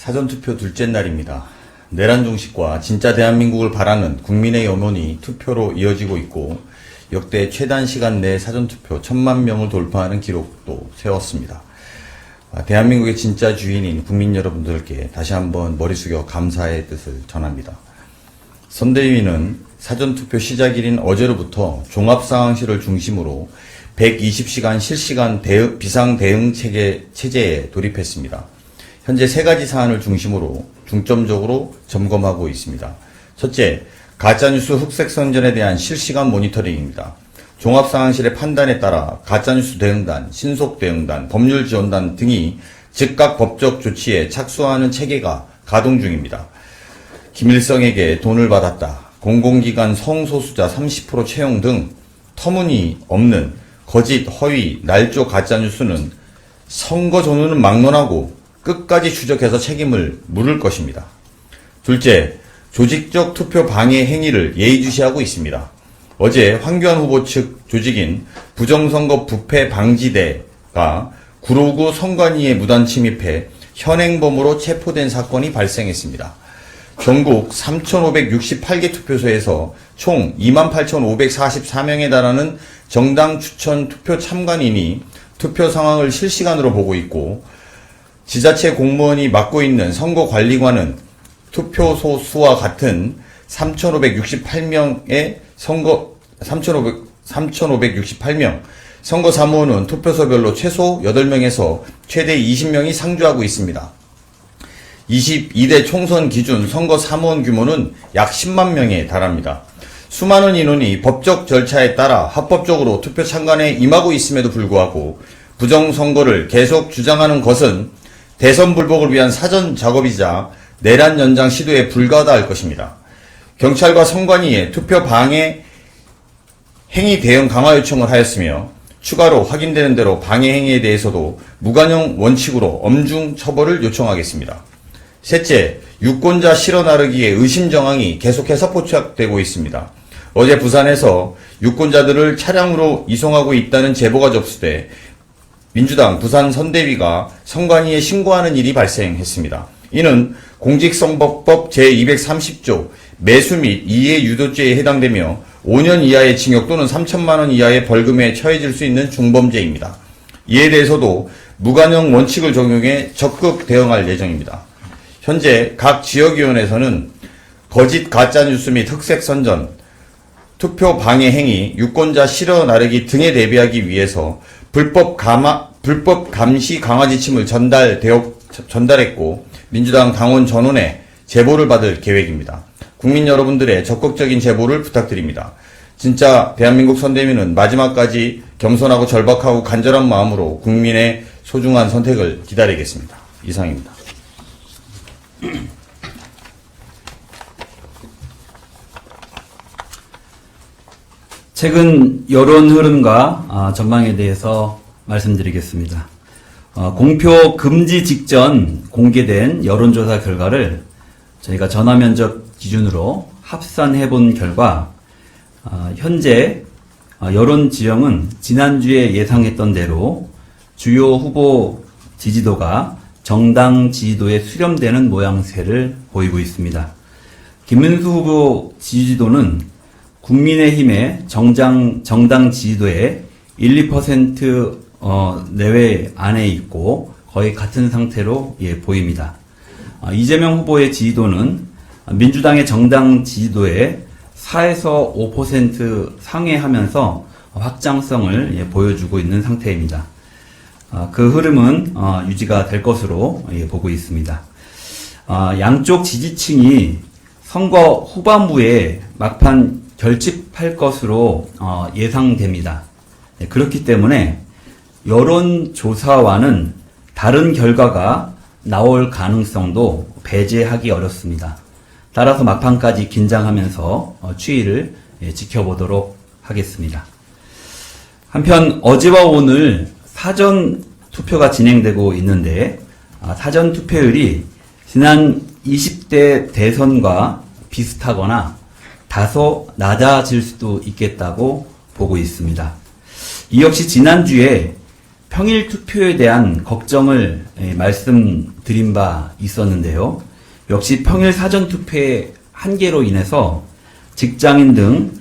사전투표 둘째 날입니다. 내란 종식과 진짜 대한민국을 바라는 국민의 염원이 투표로 이어지고 있고 역대 최단 시간 내 사전투표 1000만 명을 돌파하는 기록도 세웠습니다. 대한민국의 진짜 주인인 국민 여러분들께 다시 한번 머리 숙여 감사의 뜻을 전합니다. 선대위는 사전투표 시작일인 어제로부터 종합상황실을 중심으로 120시간 실시간 비상대응 체제에 돌입했습니다. 현재 3가지 사안을 중심으로 중점적으로 점검하고 있습니다. 첫째, 가짜뉴스 흑색선전에 대한 실시간 모니터링입니다. 종합상황실의 판단에 따라 가짜뉴스 대응단, 신속대응단, 법률지원단 등이 즉각 법적 조치에 착수하는 체계가 가동 중입니다. 김일성에게 돈을 받았다, 공공기관 성소수자 30% 채용 등 터무니없는 거짓, 허위, 날조 가짜뉴스는 선거 전후는 막론하고 끝까지 추적해서 책임을 물을 것입니다. 둘째, 조직적 투표 방해 행위를 예의주시하고 있습니다. 어제 황교안 후보 측 조직인 부정선거 부패 방지대가 구로구 선관위에 무단 침입해 현행범으로 체포된 사건이 발생했습니다. 전국 3,568개 투표소에서 총 28,544명에 달하는 정당 추천 투표 참관인이 투표 상황을 실시간으로 보고 있고, 지자체 공무원이 맡고 있는 선거관리관은 투표소 수와 같은 3,568명, 선거사무원은 투표소별로 최소 8명에서 최대 20명이 상주하고 있습니다. 22대 총선 기준 선거사무원 규모는 약 10만 명에 달합니다. 수많은 인원이 법적 절차에 따라 합법적으로 투표 참관에 임하고 있음에도 불구하고 부정선거를 계속 주장하는 것은 대선 불복을 위한 사전 작업이자 내란 연장 시도에 불과하다 것입니다. 경찰과 선관위에 투표 방해 행위 대응 강화 요청을 하였으며 추가로 확인되는 대로 방해 행위에 대해서도 무관용 원칙으로 엄중 처벌을 요청하겠습니다. 셋째, 유권자 실어 나르기의 의심 정황이 계속해서 포착되고 있습니다. 어제 부산에서 유권자들을 차량으로 이송하고 있다는 제보가 접수돼 민주당 부산 선대위가 선관위에 신고하는 일이 발생했습니다. 이는 공직선거법 제230조 매수 및 이해 유도죄에 해당되며 5년 이하의 징역 또는 3천만 원 이하의 벌금에 처해질 수 있는 중범죄입니다. 이에 대해서도 무관용 원칙을 적용해 적극 대응할 예정입니다. 현재 각 지역위원회에서는 거짓 가짜뉴스 및 흑색선전, 투표 방해 행위, 유권자 실어 나르기 등에 대비하기 위해서 불법 감시 강화 지침을 전달했고 민주당 당원 전원에 제보를 받을 계획입니다. 국민 여러분들의 적극적인 제보를 부탁드립니다. 진짜 대한민국 선대위는 마지막까지 겸손하고 절박하고 간절한 마음으로 국민의 소중한 선택을 기다리겠습니다. 이상입니다. 최근 여론 흐름과 전망에 대해서 말씀드리겠습니다. 공표 금지 직전 공개된 여론조사 결과를 저희가 전화면접 기준으로 합산해 본 결과 현재 여론 지형은 지난주에 예상했던 대로 주요 후보 지지도가 정당 지지도에 수렴되는 모양새를 보이고 있습니다. 김문수 후보 지지도는 국민의힘의 정당 지지도의 1~2% 내외 안에 있고 거의 같은 상태로 보입니다. 이재명 후보의 지지도는 민주당의 정당 지지도의 4에서 5% 상회하면서 확장성을 보여주고 있는 상태입니다. 그 흐름은 유지가 될 것으로 보고 있습니다. 양쪽 지지층이 선거 후반부에 막판 결집할 것으로 예상됩니다. 그렇기 때문에 여론조사와는 다른 결과가 나올 가능성도 배제하기 어렵습니다. 따라서 막판까지 긴장하면서 추이를 지켜보도록 하겠습니다. 한편 어제와 오늘 사전 투표가 진행되고 있는데 사전 투표율이 지난 20대 대선과 비슷하거나 다소 낮아질 수도 있겠다고 보고 있습니다. 이 역시 지난주에 평일 투표에 대한 걱정을 말씀드린 바 있었는데요. 역시 평일 사전 투표의 한계로 인해서 직장인 등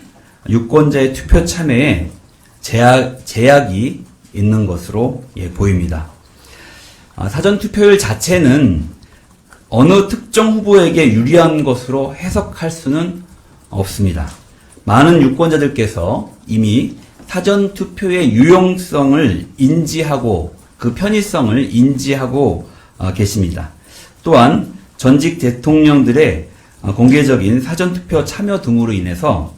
유권자의 투표 참여에 제약이 있는 것으로 보입니다. 사전 투표율 자체는 어느 특정 후보에게 유리한 것으로 해석할 수는 없습니다. 많은 유권자들께서 이미 사전 투표의 유용성을 인지하고 그 편의성을 인지하고 계십니다. 또한 전직 대통령들의 공개적인 사전 투표 참여 등으로 인해서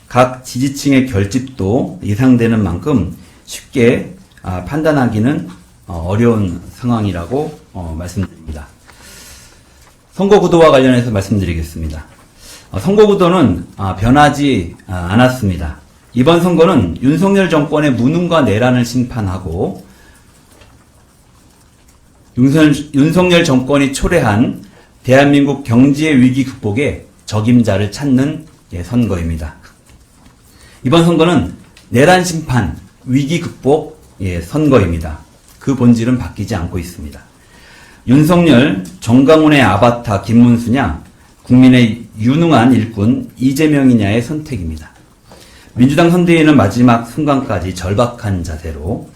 각 지지층의 결집도 예상되는 만큼 쉽게 판단하기는 어려운 상황이라고 말씀드립니다. 선거구도와 관련해서 말씀드리겠습니다. 선거구도는 변하지 않았습니다. 이번 선거는 윤석열 정권의 무능과 내란을 심판하고 윤석열 정권이 초래한 대한민국 경제 위기 극복의 적임자를 찾는 선거입니다. 이번 선거는 내란 심판, 위기 극복 선거입니다. 그 본질은 바뀌지 않고 있습니다. 윤석열, 정강훈의 아바타 김문수냐, 국민의 유능한 일꾼 이재명이냐의 선택입니다. 민주당 선대위는 마지막 순간까지 절박한 자세로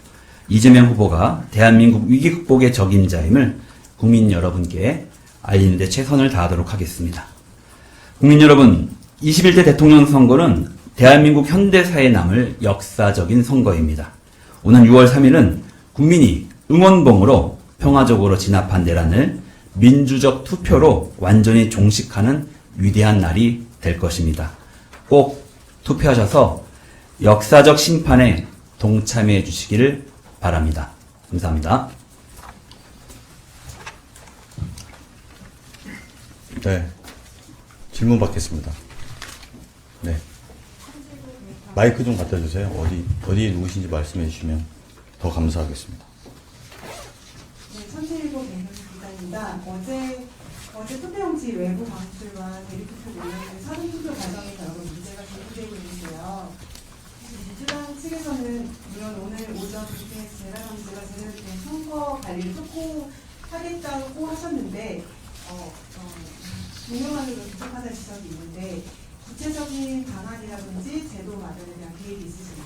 이재명 후보가 대한민국 위기 극복의 적임자임을 국민 여러분께 알리는 데 최선을 다하도록 하겠습니다. 국민 여러분, 21대 대통령 선거는 대한민국 현대사에 남을 역사적인 선거입니다. 오는 6월 3일은 국민이 응원봉으로 평화적으로 진압한 내란을 민주적 투표로 완전히 종식하는 위대한 날이 될 것입니다. 꼭 투표하셔서 역사적 심판에 동참해 주시기를 바랍니다. 감사합니다. 네. 질문 받겠습니다. 네. 마이크 좀 갖다 주세요. 어디 누구신지 말씀해 주시면 더 감사하겠습니다. 네, 천재일보 기자입니다. 어제 투표용지 외부 방출과 대리투표 관련된 사전투표 과정에 여러 문제가 제기되고 있는데요. 민주당 측에서는 물론 오늘 오전 그렇게 제라감지가 제대로 된 선거 관리를 확고하겠다고 하셨는데 분명하게도 부족하다는 지적이 있는데 구체적인 방안이라든지 제도 마련에 대한 계획이 있으신지.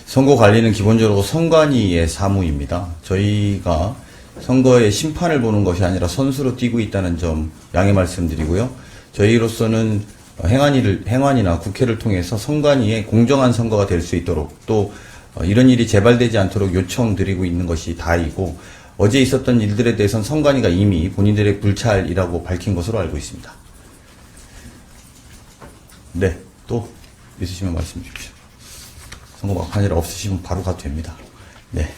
선거 관리는 기본적으로 선관위의 사무입니다. 저희가 선거의 심판을 보는 것이 아니라 선수로 뛰고 있다는 점 양해 말씀드리고요. 저희로서는 행안이나 국회를 통해서 선관위의 공정한 선거가 될 수 있도록 또 이런 일이 재발되지 않도록 요청드리고 있는 것이 다이고 어제 있었던 일들에 대해서는 선관위가 이미 본인들의 불찰이라고 밝힌 것으로 알고 있습니다. 네, 또 있으시면 말씀 주십시오. 선거 막판이라 없으시면 바로 가도 됩니다. 네.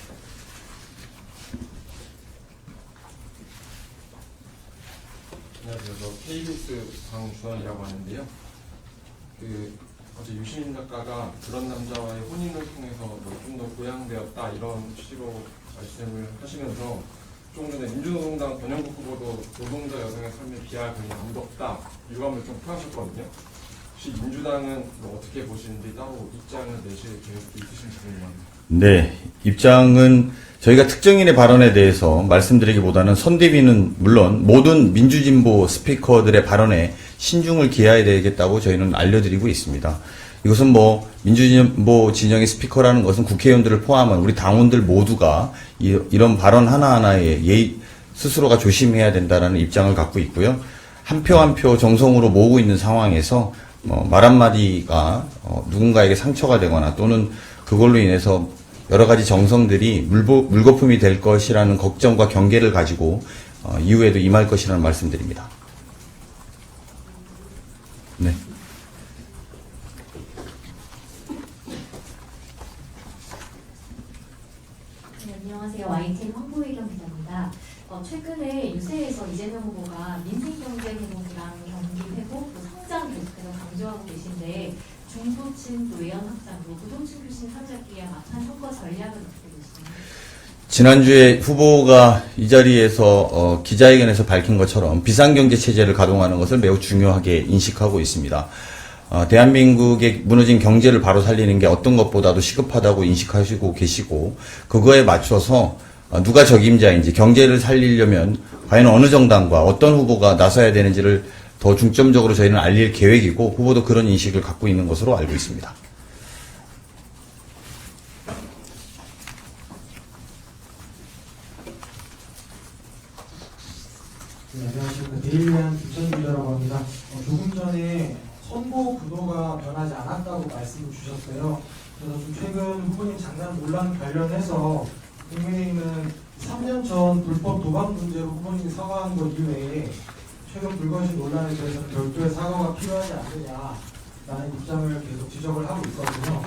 안녕하세요. 저 KBS 강주원이라고 하는데요. 어제 유시민 작가가 그런 남자와의 혼인을 통해서 좀 더 보양되었다 이런 취지로 말씀을 하시면서 조금 전에 민주노동당 권영국 후보도 노동자 여성의 삶에 비하할 분이 아무도 없다 유감을 좀 표하셨거든요. 혹시 민주당은 어떻게 보시는지 따로 입장을 내실 계획도 있으신지 궁금합니다. 네, 입장은 저희가 특정인의 발언에 대해서 말씀드리기보다는 선대위는 물론 모든 민주진보 스피커들의 발언에 신중을 기해야 되겠다고 저희는 알려드리고 있습니다. 이것은 민주진보 진영의 스피커라는 것은 국회의원들을 포함한 우리 당원들 모두가 이런 발언 하나하나에 스스로가 조심해야 된다는 입장을 갖고 있고요. 한 표 한 표 정성으로 모으고 있는 상황에서 말 한마디가 누군가에게 상처가 되거나 또는 그걸로 인해서 여러 가지 정성들이 물거품이 될 것이라는 걱정과 경계를 가지고 이후에도 임할 것이라는 말씀드립니다. 네. 네, 안녕하세요. YTN 황보혜경 기자입니다. 최근에 유세에서 이재명 후보가 민생경제 회복이랑 경기 회복, 또 성장 계속해서 강조하고 계신데 중도층, 또 외연 확장, 또 부동층 표심 사잡기 위한 막판 선거 전략은 어떻게 보시나요? 지난주에 후보가 이 자리에서 기자회견에서 밝힌 것처럼 비상경제 체제를 가동하는 것을 매우 중요하게 인식하고 있습니다. 대한민국의 무너진 경제를 바로 살리는 게 어떤 것보다도 시급하다고 인식하시고 계시고 그거에 맞춰서 누가 적임자인지 경제를 살리려면 과연 어느 정당과 어떤 후보가 나서야 되는지를 더 중점적으로 저희는 알릴 계획이고 후보도 그런 인식을 갖고 있는 것으로 알고 있습니다. 네, 안녕하십니까. 데일리한 김천 기자라고 합니다. 조금 전에 선거 구도가 변하지 않았다고 말씀을 주셨어요. 그래서 좀 최근 후보님 장난 논란 관련해서 국민의힘은 3년 전 불법 도박 문제로 후보님이 사과한 것 이외에 최근 불거진 논란에 대해서는 별도의 사과가 필요하지 않느냐라는 입장을 계속 지적을 하고 있거든요.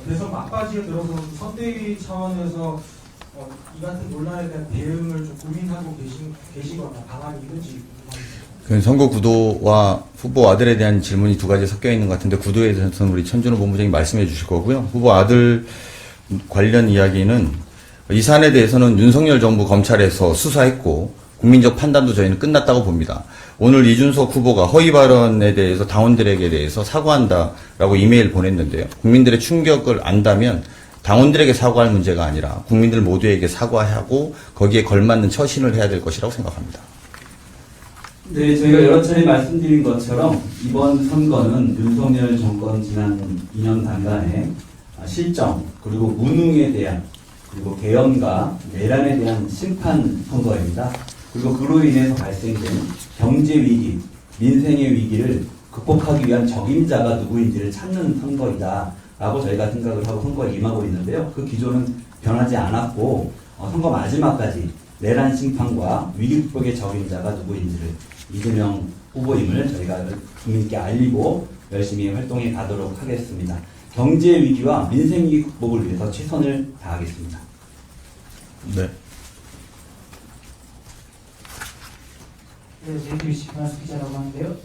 그래서 막바지에 들어서 선대위 차원에서 이 같은 논란에 대한 대응을 좀 고민하고 계시거나 방안이 있는지 궁금합니다. 그 선거 구도와 후보 아들에 대한 질문이 두 가지 섞여 있는 것 같은데 구도에 대해서는 우리 천준호 본부장이 말씀해 주실 거고요. 후보 아들 관련 이야기는 이 사안에 대해서는 윤석열 정부 검찰에서 수사했고 국민적 판단도 저희는 끝났다고 봅니다. 오늘 이준석 후보가 허위 발언에 대해서 당원들에게 대해서 사과한다라고 이메일 보냈는데요. 국민들의 충격을 안다면 당원들에게 사과할 문제가 아니라 국민들 모두에게 사과하고 거기에 걸맞는 처신을 해야 될 것이라고 생각합니다. 네, 저희가 여러 차례 말씀드린 것처럼 이번 선거는 윤석열 정권 지난 2년 단간의 실정, 그리고 무능에 대한, 그리고 개헌과 내란에 대한 심판 선거입니다. 그리고 그로 인해서 발생된 경제 위기, 민생의 위기를 극복하기 위한 적임자가 누구인지를 찾는 선거이다 라고 저희가 생각을 하고 선거에 임하고 있는데요. 그 기조는 변하지 않았고 선거 마지막까지 내란 심판과 위기 극복의 적임자가 누구인지를 이재명 후보임을 저희가 국민께 알리고 열심히 활동해 가도록 하겠습니다. 경제 위기와 민생 위기 극복을 위해서 최선을 다하겠습니다. 네. 네, JTBC 김한수 기자라고 하는데요.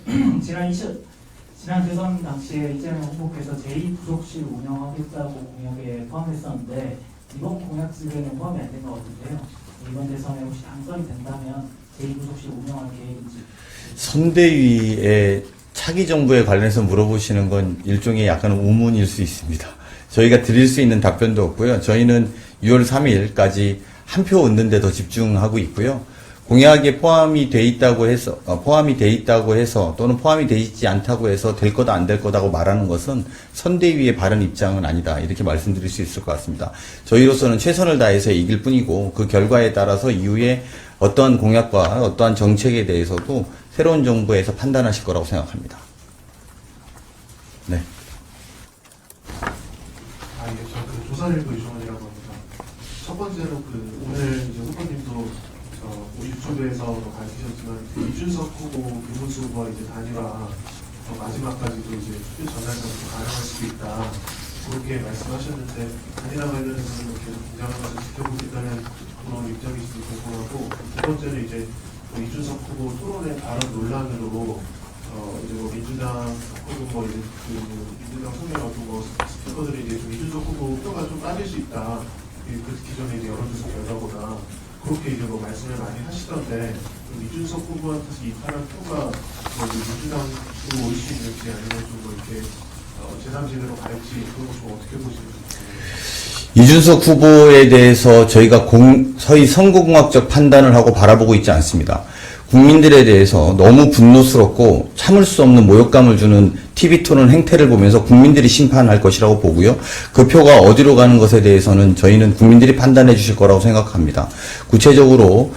지난 대선 당시에 이재명 후보께서 제2부속실 운영하겠다고 공약에 포함했었는데 이번 공약 속에는 포함이 안 된 것 같은데요. 이번 대선에 혹시 당선이 된다면 제2부속실 운영할 계획인지. 선대위의 차기 정부에 관련해서 물어보시는 건 일종의 약간 우문일 수 있습니다. 저희가 드릴 수 있는 답변도 없고요. 저희는 6월 3일까지 한 표 얻는 데 더 집중하고 있고요. 공약에 포함이 돼 있다고 해서 또는 포함이 돼 있지 않다고 해서 될 거다 안 될 거다고 말하는 것은 선대위의 바른 입장은 아니다. 이렇게 말씀드릴 수 있을 것 같습니다. 저희로서는 최선을 다해서 이길 뿐이고 그 결과에 따라서 이후에 어떠한 공약과 어떠한 정책에 대해서도 새로운 정부에서 판단하실 거라고 생각합니다. 네. 예, 저 조선일보 유종원이라고 합니다. 첫 번째로 오늘 이제 후보님도 우리 유튜브에서 밝히셨지만 이준석 후보, 김문수 후보와 이제 단일화 마지막까지도 이제 투표 전날까지 가능할 수도 있다 그렇게 말씀하셨는데 단일화 관련해서는 계속 긴장하면서 지켜보겠다는 그런 입장이신지 궁금하고 두 번째는 이제 이준석 후보 토론의 발언 논란으로 이제 민주당 혹은 이제 민주당 소멸 어떤 스피커들이 이제 좀 이준석 후보 표가 좀 빠질 수 있다. 그 기존에 이제 여론조사 결과보다 그렇게 이제 말씀을 많이 하시던데 이준석 후보한테서 이탈한 표가 민주당으로 올 수 있는지 아니면 좀 이렇게 제3지대로 갈지 그런 거 좀 어떻게 보시는지. 이준석 후보에 대해서 저희가 서희 선거공학적 판단을 하고 바라보고 있지 않습니다. 국민들에 대해서 너무 분노스럽고 참을 수 없는 모욕감을 주는 TV 토론 행태를 보면서 국민들이 심판할 것이라고 보고요. 그 표가 어디로 가는 것에 대해서는 저희는 국민들이 판단해 주실 거라고 생각합니다. 구체적으로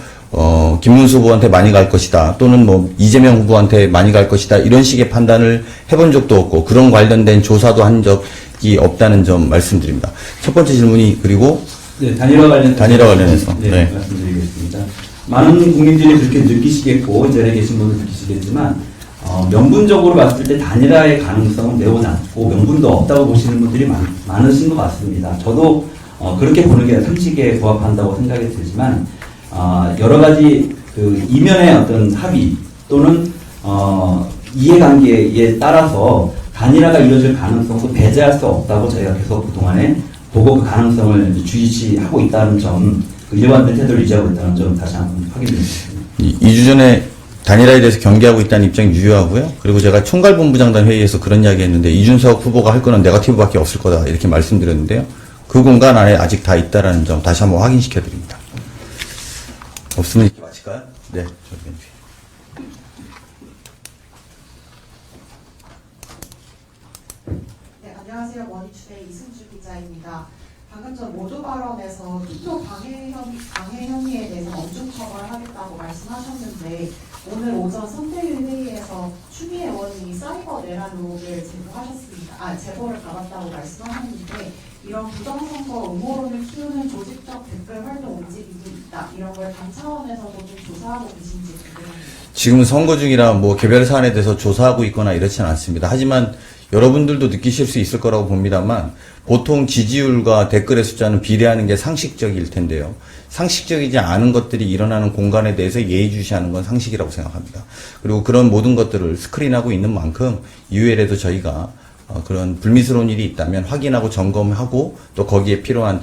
김문수 후보한테 많이 갈 것이다 또는 이재명 후보한테 많이 갈 것이다 이런 식의 판단을 해본 적도 없고 그런 관련된 조사도 한 적이 없다는 점 말씀드립니다. 첫 번째 질문이 그리고 네, 단일화 관련해서 네. 말씀드리겠습니다. 많은 국민들이 그렇게 느끼시겠고 이 자리에 계신 분들 느끼시겠지만 명분적으로 봤을 때 단일화의 가능성은 매우 낮고 명분도 없다고 보시는 분들이 많으신 것 같습니다. 저도 그렇게 보는 게 상식에 부합한다고 생각이 들지만 여러 가지 그 이면의 어떤 합의 또는 이해관계에 따라서 단일화가 이루어질 가능성도 배제할 수 없다고 저희가 계속 그동안에 보고 그 가능성을 주시하고 있다는 점, 그 일관된 태도를 유지하고 있다는 점 다시 한번 확인드리겠습니다. 2주 전에 단일화에 대해서 경계하고 있다는 입장이 유효하고요. 그리고 제가 총괄본부장단 회의에서 그런 이야기 했는데 이준석 후보가 할 거는 네거티브밖에 없을 거다 이렇게 말씀드렸는데요. 그 공간 안에 아직 다 있다라는 점 다시 한번 확인시켜 드립니다. 없으면 이렇게 마칠까요? 네, 저기 맨 뒤에. 네, 안녕하세요. 머니투데이 이승주 기자입니다. 방금 전 모두 발언에서 투표 방해 혐의에 대해서 엄중 처벌하겠다고 말씀하셨는데 오늘 오전 선대위 회의에서 추미애 의원이 사이버 내란 의혹을 제보를 받았다고 말씀하셨는데 이런 부정선거 음모론을 키우는 조직적 댓글 활동 움직임이 있다. 이런 걸 당 차원에서도 좀 조사하고 계신지 궁금합니다. 지금 선거 중이라 뭐 개별 사안에 대해서 조사하고 있거나 이렇지는 않습니다. 하지만 여러분들도 느끼실 수 있을 거라고 봅니다만 보통 지지율과 댓글의 숫자는 비례하는 게 상식적일 텐데요. 상식적이지 않은 것들이 일어나는 공간에 대해서 예의주시하는 건 상식이라고 생각합니다. 그리고 그런 모든 것들을 스크린하고 있는 만큼 이후에라도 저희가 그런 불미스러운 일이 있다면 확인하고 점검하고 또 거기에 필요한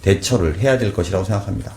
대처를 해야 될 것이라고 생각합니다.